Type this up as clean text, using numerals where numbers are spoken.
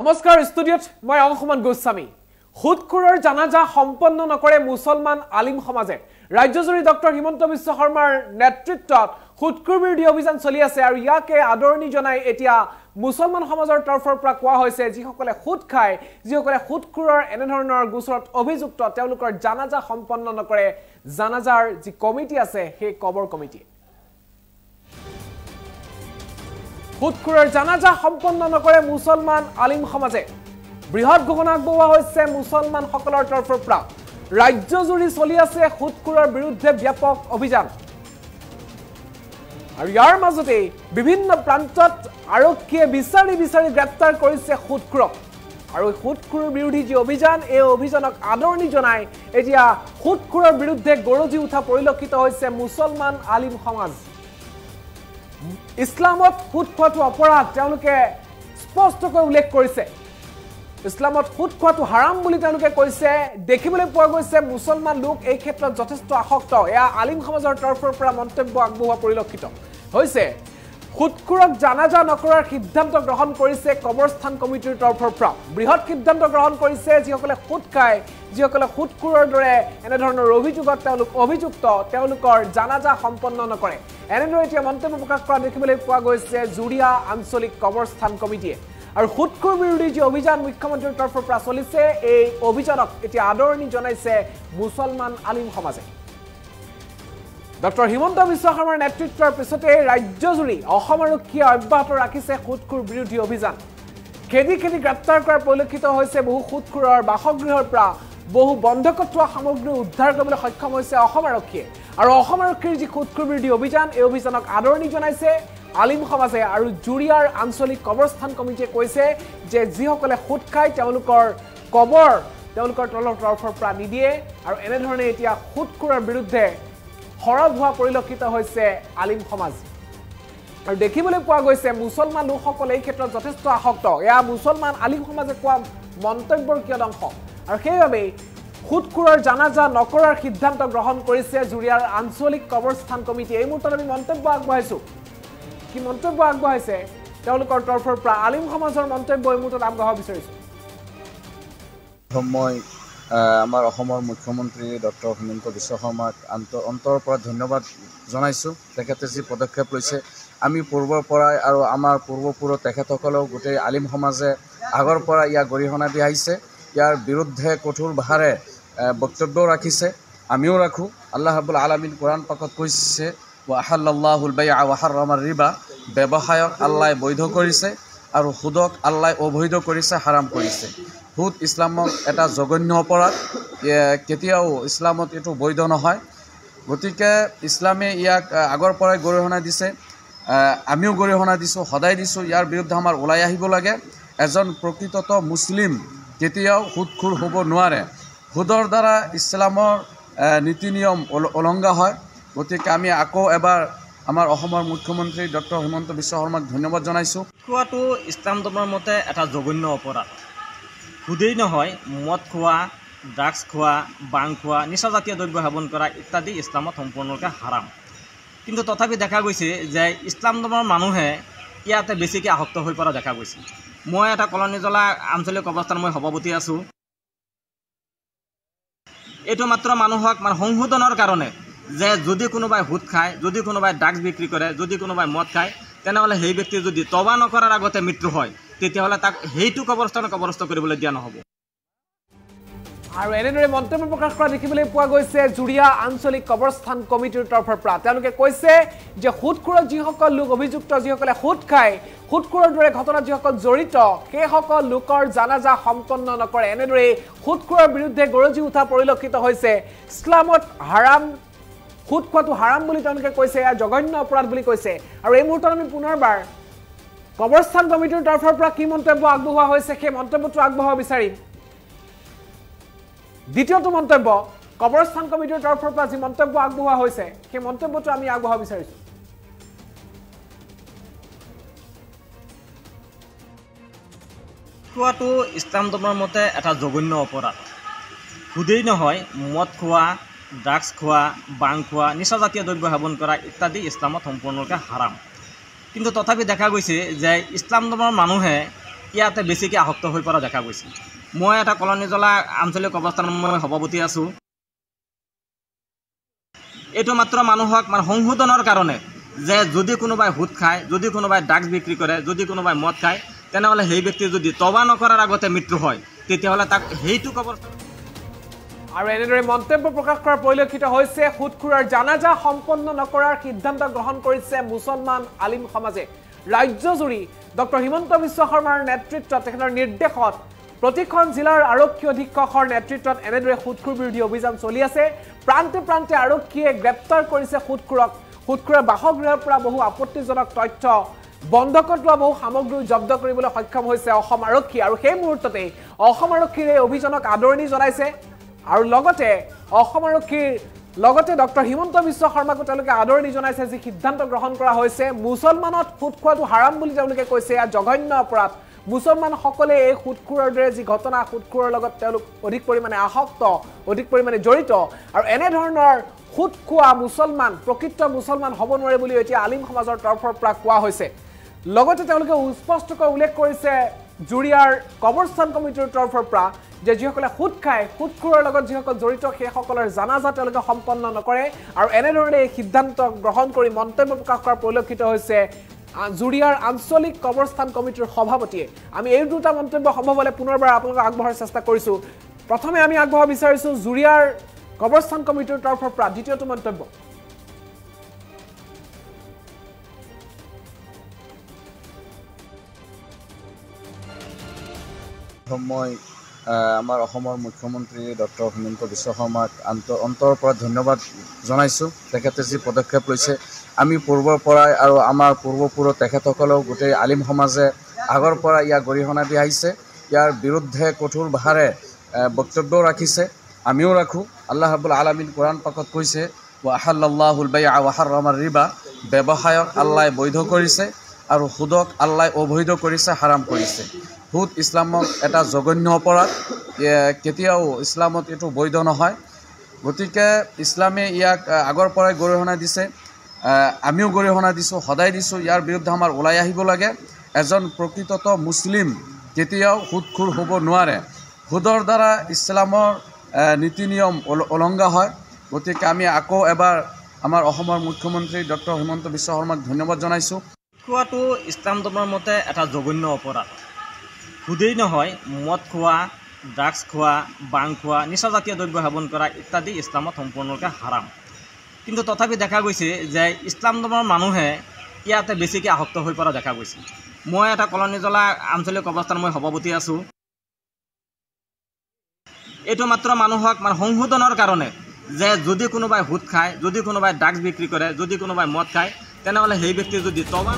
নমস্কাৰ ষ্টুডিঅ'ত মই অংশমান গোস্বামী খুদকুৰৰ জানাজা সম্পন্ন নকৰে মুছলমান আলিম সমাজে ৰাজ্যজুৰি ডক্টৰ হিমন্ত বিশ্ব শৰ্মাৰ নেতৃত্বত খুদকুৰ বিৰোধী অভিযান চলি আছে আৰু ইয়াকে আদৰণি জনাই এতিয়া মুছলমান সমাজৰ তৰফৰ পৰা কোৱা হৈছে যিসকলে খুদ খায় যিসকলে খুদকুৰৰ এনে ধৰণৰ গোচৰত অভিযুক্ত তেওঁলোকৰ জানাজা সম্পন্ন নকৰে জানাজাৰ যি কমিটি আছে সেই কবৰ কমিটি খুদকুৰৰ জানাজা সম্পন্ন নকৰে মুছলমান আলিম সমাজে বৃহৎ ঘোষণা আগবঢ়োৱা হৈছে মুছলমান সকলৰ তৰফৰ পৰা ৰাজ্যজুৰি চলি আছে খুদকুৰৰ বিৰুদ্ধে ব্যাপক অভিযান আৰু ইয়াৰ মাজতে বিভিন্ন প্ৰান্তত আৰক্ষীয়ে বিচাৰি গ্ৰেপ্তাৰ কৰিছে খুদকুৰক আৰু খুদকুৰৰ বিৰোধী যি অভিযান এই অভিযানক আদৰণি জনাই এতিয়া খুদকুৰৰ বিৰুদ্ধে গৰজি উঠা পৰিলক্ষিত হৈছে মুছলমান আলিম সমাজ ইছলামত খুদ খোৱাটো অপৰাধ তেওঁলোকে স্পষ্টকৈ উল্লেখ কৰিছে ইছলামত খুদ খোৱাটো হাৰাম বুলি তেওঁলোকে কৈছে দেখিবলৈ পোৱা গৈছে মুছলমান লোক এই ক্ষেত্ৰত যথেষ্ট আসক্ত এয়া আলিম সমাজৰ তৰফৰ পৰা মন্তব্য আগবঢ়োৱা পৰিলক্ষিত হৈছে খুদকুৰক জানাজা নকৰাৰ সিদ্ধান্ত গ্ৰহণ কৰিছে কবৰস্থান কমিটিৰ তৰফৰ পৰা বৃহৎ সিদ্ধান্ত গ্ৰহণ কৰিছে যিসকলে খুদ খায় যিসকলে খুদকুৰৰ দৰে এনে ধৰণৰ অভিযোগত তেওঁলোক অভিযুক্ত তেওঁলোকৰ জানাজা সম্পন্ন নকৰে এনেদৰে এতিয়া মন্তব্য প্ৰকাশ কৰা দেখিবলৈ পোৱা গৈছে জুৰিয়া আঞ্চলিক কবৰস্থান কমিটিয়ে আৰু খুদকুৰ বিৰোধী যি অভিযান মুখ্যমন্ত্ৰীৰ তৰফৰ পৰা চলিছে এই অভিযানক এতিয়া আদৰণি জনাইছে মুছলমান আলিম সমাজে ডক্টৰ হিমন্ত বিশ্ব শৰ্মাৰ নেতৃত্বৰ পিছতে ৰাজ্যজুৰি অসম আৰক্ষীয়ে অব্যাহত ৰাখিছে খুদকুৰ বিৰোধী অভিযান খেদি গ্ৰেপ্তাৰ কৰাৰ পৰিলক্ষিত হৈছে বহু খুদকুৰৰ বাসগৃহৰ পৰা বহু বন্ধকত থোৱা সামগ্ৰী উদ্ধাৰ কৰিবলৈ সক্ষম হৈছে অসম আৰক্ষীয়ে আৰু অসম আৰক্ষীৰ যি খুদকুৰ বিৰোধী অভিযান এই অভিযানক আদৰণি জনাইছে আলিম সমাজে আৰু জুৰিয়াৰ আঞ্চলিক কবৰস্থান কমিটিয়ে কৈছে যে যিসকলে খুদ খায় তেওঁলোকৰ কবৰ তেওঁলোকৰ তৰফৰ পৰা নিদিয়ে আৰু এনেধৰণে এতিয়া খুদকুৰৰ বিৰুদ্ধে সৰব হোৱা পৰিলক্ষিত হৈছে আলিম সমাজ আৰু দেখিবলৈ পোৱা গৈছে মুছলমান লোকসকলে এই ক্ষেত্ৰত যথেষ্ট আসক্ত এয়া মুছলমান আলিম সমাজে কোৱা মন্তব্যৰ কিয় অংশ আৰু সেইবাবে খুদকুৰৰ জানাজা নকৰাৰ সিদ্ধান্ত গ্ৰহণ কৰিছে জুৰিয়াৰ আঞ্চলিক কবৰস্থান কমিটি এই মুহূৰ্তত আমি মন্তব্য আগবঢ়াইছো কি মন্তব্য আগবঢ়াইছে তেওঁলোকৰ তৰফৰ পৰা আলিম সমাজৰ মন্তব্য এই মুহূৰ্তত আগবঢ়াব বিচাৰিছো মই আমাৰ অসমৰ মুখ্যমন্ত্ৰী ডক্টৰ হিমন্ত বিশ্ব শৰ্মাক অন্তৰৰ পৰা ধন্যবাদ জনাইছোঁ তেখেতে যি পদক্ষেপ লৈছে আমি পূৰ্বৰ পৰাই আৰু আমাৰ পূৰ্বপুৰুষ তেখেতসকলেও গোটেই আলিম সমাজে আগৰ পৰা ইয়াক গৰিহণা দি আহিছে ইয়াৰ বিৰুদ্ধে কঠোৰ ভাষাৰে বক্তব্যও ৰাখিছে আমিও ৰাখোঁ আল্লাহ ৰাব্বুল আলামিন কোৰআন পাকত কৈছে ৱাহাল্লাল্লাহুল বাইআ ওয়াহাৰ্ৰামাৰ ৰিবা ব্যৱসায়ক আল্লাহ বৈধ কৰিছে আৰু সুদক আল্লাহ অবৈধ কৰিছে হাৰাম কৰিছে সুদ ইছলামত এটা জঘন্য অপৰাধ কেতিয়াও ইছলামত এইটো বৈধ নহয় গতিকে ইছলামে ইয়াক আগৰ পৰাই গৰিহণা দিছে আমিও গৰিহণা দিছোঁ সদায় দিছোঁ ইয়াৰ বিৰুদ্ধে আমাৰ ওলাই আহিব লাগে এজন প্ৰকৃতত মুছলিম কেতিয়াও সুদখোৰ হ'ব নোৱাৰে সুদৰ দ্বাৰা ইছলামৰ নীতি নিয়ম উলংঘা হয় গতিকে আমি আকৌ এবাৰ আমাৰ অসমৰ মুখ্যমন্ত্ৰী ডক্টৰ হিমন্ত বিশ্ব শৰ্মাক ধন্যবাদ জনাইছোঁ খোৱাটো ইছলাম ধৰ্মৰ মতে এটা জঘন্য অপৰাধ সুদেই নহয় মদ খোৱা ড্ৰাগছ খোৱা বাং খোৱা নিচাজাতীয় দ্ৰব্য সেৱন কৰা ইত্যাদি ইছলামত সম্পূৰ্ণৰূপে হাৰাম কিন্তু তথাপি দেখা গৈছে যে ইছলাম ধৰ্মৰ মানুহে ইয়াতে বেছিকৈ আসক্ত হৈ পৰা দেখা গৈছে মই এটা কলনীজলা আঞ্চলিক কবৰস্থান মই সভাপতি আছোঁ এইটো মাত্ৰ মানুহক সংশোধনৰ কাৰণে যে যদি কোনোবাই সুদ খায় যদি কোনোবাই ড্ৰাগছ বিক্ৰী কৰে যদি কোনোবাই মদ খায় তেনেহ'লে সেই ব্যক্তি যদি তবা নকৰাৰ আগতে মৃত্যু হয় তেতিয়াহ'লে তাক সেইটো কবৰস্থানত কবৰস্থ কৰিবলৈ দিয়া নহ'ব আৰু এনেদৰে মন্তব্য প্ৰকাশ কৰা দেখিবলৈ পোৱা গৈছে জুৰিয়া আঞ্চলিক কবৰস্থান কমিটিৰ তৰফৰ পৰা তেওঁলোকে কৈছে যে খুদকুৰত যিসকল লোক অভিযুক্ত যিসকলে সুদ খায় খুদকুৰৰ দৰে ঘটনাত যিসকল জড়িত সেইসকল লোকৰ জানাজা সম্পন্ন নকৰে এনেদৰে খুদকুৰৰ বিৰুদ্ধে গৰজি উঠা পৰিলক্ষিত হৈছে ইছলামত হাৰাম খুদ খোৱাটো হাৰাম বুলি তেওঁলোকে কৈছে এয়া জঘন্য অপৰাধ বুলি কৈছে আৰু এই মুহূৰ্তত আমি পুনৰবাৰ কবৰস্থান কমিটিৰ তৰফৰ পৰা কি মন্তব্য আগবঢ়োৱা হৈছে সেই মন্তব্যটো আগবঢ়াব বিচাৰিম দ্বিতীয়টো মন্তব্য কবৰস্থান কমিটিৰ তৰফৰ পৰা যি মন্তব্য আগবঢ়োৱা হৈছে সেই মন্তব্যটো আমি আগবঢ়াব বিচাৰিছোঁ খোৱাটো ইছলাম ধৰ্মৰ মতে এটা জঘন্য অপৰাধ সুদেই নহয় মদ খোৱা ড্ৰাগছ খোৱা বাং খোৱা নিচাজাতীয় দ্ৰব্য সেৱন কৰা ইত্যাদি ইছলামত সম্পূৰ্ণৰূপে হাৰাম কিন্তু তথাপি দেখা গৈছে যে ইছলাম ধৰ্মৰ মানুহে ইয়াতে বেছিকৈ আসক্ত হৈ পৰা দেখা গৈছে। মই এটা কলনী জ্বলা আঞ্চলিক অৱস্থানত মই সভাপতি আছোঁ। এইটো মাত্ৰ মানুহক সংশোধনৰ কাৰণে যে যদি কোনোবাই সুদ খায়, যদি কোনোবাই ড্ৰাগছ বিক্ৰী কৰে, যদি কোনোবাই মদ খায়, তেনেহ'লে সেই ব্যক্তি যদি তবা নকৰাৰ আগতে মৃত্যু হয় তেতিয়াহ'লে তাক সেইটো কবৰস্থান। আৰু এনেদৰে মন্তব্য প্ৰকাশ কৰা পৰিলক্ষিত হৈছে। সুদখোৰৰ জানাজা সম্পন্ন নকৰাৰ সিদ্ধান্ত গ্ৰহণ কৰিছে মুছলমান আলিম সমাজে। ৰাজ্যজুৰি ডক্টৰ হিমন্ত বিশ্ব শৰ্মাৰ নেতৃত্বত তেখেতৰ নিৰ্দেশত প্ৰতিখন জিলাৰ আৰক্ষী অধীক্ষকৰ নেতৃত্বত এনেদৰে সুদখোৰ বিৰোধী অভিযান চলি আছে। প্ৰান্তে প্ৰান্তে আৰক্ষীয়ে গ্ৰেপ্তাৰ কৰিছে সুদখোৰক। সুদখোৰৰ বাসগৃহৰ পৰা বহু আপত্তিজনক তথ্য, বন্ধকত লোৱা বহু সামগ্ৰী জব্দ কৰিবলৈ সক্ষম হৈছে অসম আৰক্ষী। আৰু সেই মুহূৰ্ততে অসম আৰক্ষীৰ এই অভিযানক আদৰণি জনাইছে। আৰু লগতে অসম আৰক্ষীৰ লগতে ডক্টৰ হিমন্ত বিশ্ব শৰ্মাকো তেওঁলোকে আদৰণি জনাইছে। যি সিদ্ধান্ত গ্ৰহণ কৰা হৈছে, মুছলমানত সুদ খোৱাটো হাৰাম বুলি তেওঁলোকে কৈছে। এয়া জঘন্য অপৰাধ। মুছলমানসকলে এই সুদখোৰৰ দৰে যি ঘটনা, সুদখোৰৰ লগত তেওঁলোক অধিক পৰিমাণে আসক্ত, অধিক পৰিমাণে জড়িত। আৰু এনেধৰণৰ সুদ খোৱা মুছলমান প্ৰকৃত মুছলমান হ'ব নোৱাৰে বুলি এতিয়া আলিম সমাজৰ তৰফৰ পৰা কোৱা হৈছে। লগতে তেওঁলোকে স্পষ্টকৈ উল্লেখ কৰিছে জুৰিয়াৰ কবৰস্থান কমিটিৰ তৰফৰ পৰা যে যিসকলে সুদ খায়, সুদখোৰৰ লগত যিসকল জড়িত সেইসকলৰ জানাজা তেওঁলোকে সম্পন্ন নকৰে। আৰু এনেধৰণে এই সিদ্ধান্ত গ্ৰহণ কৰি মন্তব্য প্ৰকাশ কৰা পৰিলক্ষিত হৈছে জুৰিয়াৰ আঞ্চলিক কবৰস্থান কমিটিৰ সভাপতিয়ে। আমি এই দুটা মন্তব্য সম্ভৱ হ'লে পুনৰবাৰ আপোনালোকক আগবঢ়াৰ চেষ্টা কৰিছোঁ। প্ৰথমে আমি আগবঢ়াব বিচাৰিছোঁ জুৰিয়াৰ কবৰস্থান কমিটিৰ তৰফৰ পৰা দ্বিতীয়টো মন্তব্য। মই আমাৰ অসমৰ মুখ্যমন্ত্ৰী ডক্টৰ হিমন্ত বিশ্ব শৰ্মাক অন্তৰৰ পৰা ধন্যবাদ জনাইছোঁ। তেখেতে যি পদক্ষেপ লৈছে, আমি পূৰ্বৰ পৰাই আৰু আমাৰ পূৰ্বপুৰুষ তেখেতসকলেও গোটেই আলিম সমাজে আগৰ পৰা ইয়াক গৰিহণা দি আহিছে। ইয়াৰ বিৰুদ্ধে কঠোৰ ভাষাৰে বক্তব্যও ৰাখিছে, আমিও ৰাখোঁ। আল্লাহ ৰাব্বুল আলামিন কোৰআন পাকত কৈছে, ৱা আহাল্লাল্লাহুল বাইআ ৱা হাৰ্ৰামাৰ ৰিবা, ব্যৱসায়ক আল্লাহ বৈধ কৰিছে আৰু সুদক আল্লাহ অবৈধ কৰিছে, হাৰাম কৰিছে। সুদ ইছলামত এটা জঘন্য অপৰাধ। কেতিয়াও ইছলামত এইটো বৈধ নহয়। গতিকে ইছলামে ইয়াক আগৰ পৰাই গৰিহণা দিছে, আমিও গৰিহণা দিছোঁ, সদায় দিছোঁ। ইয়াৰ বিৰুদ্ধে আমাৰ ওলাই আহিব লাগে। এজন প্ৰকৃতত মুছলিম কেতিয়াও সুদখোৰ হ'ব নোৱাৰে। সুদৰ দ্বাৰা ইছলামৰ নীতি নিয়ম উলংঘা হয়। গতিকে আমি আকৌ এবাৰ আমাৰ অসমৰ মুখ্যমন্ত্ৰী ডক্টৰ হিমন্ত বিশ্ব শৰ্মাক ধন্যবাদ জনাইছোঁ। খোৱাটো ইছলাম ধৰ্মৰ মতে এটা জঘন্য অপৰাধ। সুদেই নহয়, মদ খোৱা, ড্ৰাগছ খোৱা, বাং খোৱা, নিচাজাতীয় দ্ৰব্য সেৱন কৰা ইত্যাদি ইছলামত সম্পূৰ্ণৰূপে হাৰাম। কিন্তু তথাপি দেখা গৈছে যে ইছলাম ধৰ্মৰ মানুহে ইয়াতে বেছিকৈ আসক্ত হৈ পৰা দেখা গৈছে। মই এটা কলনী জ্বলা আঞ্চলিক অৱস্থানত মই সভাপতি আছোঁ। এইটো মাত্ৰ মানুহক সংশোধনৰ কাৰণে যে যদি কোনোবাই সুদ খায়, যদি কোনোবাই ড্ৰাগছ বিক্ৰী কৰে, যদি কোনোবাই মদ খায়, তেনেহ'লে সেই ব্যক্তি যদি তবা